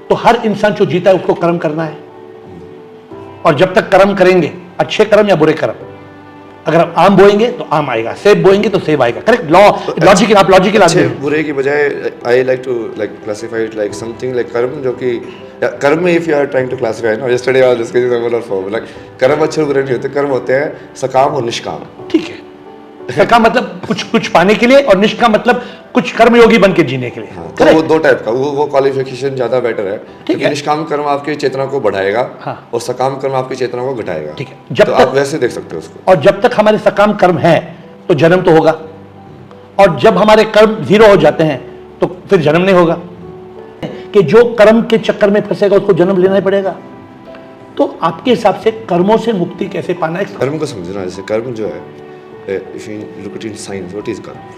तो हर इंसान जो जीता है उसको कर्म करना है, और जब तक कर्म करेंगे, अच्छे कर्म या बुरे कर्म, अगर आप आम बोएंगे तो आम आएगा, सेब बोएंगे तो सेब आएगा। करेक्ट लॉ, लॉजिकल, आप लॉजिकल आदमी हैं। बुरे की बजाय I like to like classify it like something like karma, जो कि कर्म में if you are trying to classify no yesterday I was discussing about form like karma अच्छे बुरे नहीं होते, कर्म होते हैं सकाम और निष्काम। ठीक है, सकाम मतलब कुछ पाने के लिए, और निष्काम मतलब कुछ कर्मयोगी बन के जीने के लिए। हाँ, तो वो दो टाइप का, वो क्वालिफिकेशन ज्यादा बेटर है, क्योंकि है। निष्काम कर्म आपकी चेतना को बढ़ाएगा, हाँ। और सकाम कर्म आपकी चेतना को घटाएगा। ठीक है, जब तो तक आप वैसे देख सकते हो उसको। और जब तक हमारे सकाम कर्म है तो जन्म तो होगा, और जब हमारे कर्म जीरो हो जाते हैं तो फिर जन्म नहीं होगा, कि जो कर्म के चक्कर में फंसेगा उसको जन्म लेना ही पड़ेगा। तो आपके हिसाब से कर्मों से मुक्ति कैसे पाना है? कर्म को समझना, जैसे कर्म जो है, if you look at it in science, what is karma?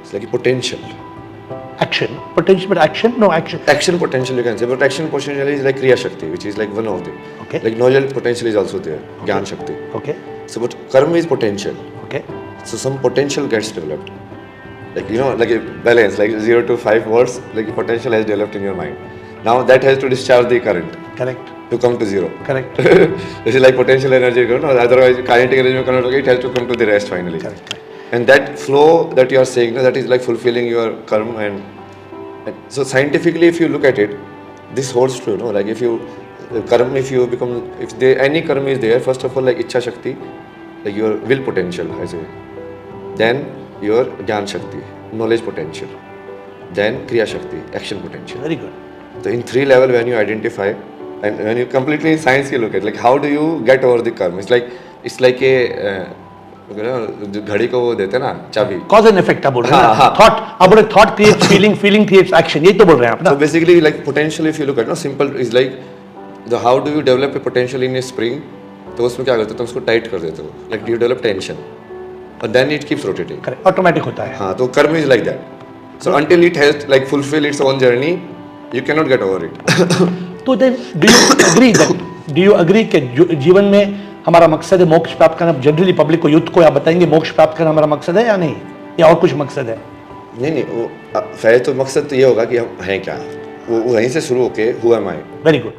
It's like a potential. Action, potential, but action, no action. Action potential you can say, but action potential is like Kriya Shakti, which is like one of the. Okay. Like knowledge potential is also there, Gyan Shakti. Okay, So, but karma is potential. okay, So some potential gets developed. Like you know, like a balance, like 0 to 5 volts, like a potential has developed in your mind. Now that has to discharge the current correct, to come to zero. correct, This is like potential energy, no? Otherwise kinetic energy will convert, it has to come to the rest finally. correct, correct. And that flow that you are saying, no, that is like fulfilling your karma. And so scientifically, if you look at it, this holds true. No, like if you karma, if you become, if there any karma is there, first of all, like ichha shakti, like your will potential, I say, then your gyan shakti, knowledge potential, then kriya shakti, action potential. Very good. So in 3 level, when you identify, and when you completely in science you look at, like how do you get over the karma? It's like a जो घड़ी को वो देते हैं ना चाबी, Cause and effect आप बोल रहे हैं हाँ, ना? हाँ। Thought, आप बोल रहे thought creates feeling, feeling creates action, यही तो बोल रहे हैं आप ना? so basically like potential if you look at, no, simple is like the how do you develop a potential in a spring, तो उसमें क्या करते हो, तुम उसको टाइट कर देते हो, like you develop tension, and then it keeps rotating. Correct, automatic होता है। हाँ, तो कर्म is like that. So until it has like fulfill its own journey, you cannot get over it. तो then do you agree कि जीवन में हमारा मकसद है मोक्ष प्राप्त करना? जनरली पब्लिक को, यूथ को आप बताएंगे मोक्ष प्राप्त करना हमारा मकसद है या नहीं, या और कुछ मकसद है? नहीं वो पहले तो मकसद तो ये होगा कि हम हैं क्या, वो वहीं से शुरू होके who am I. Very good.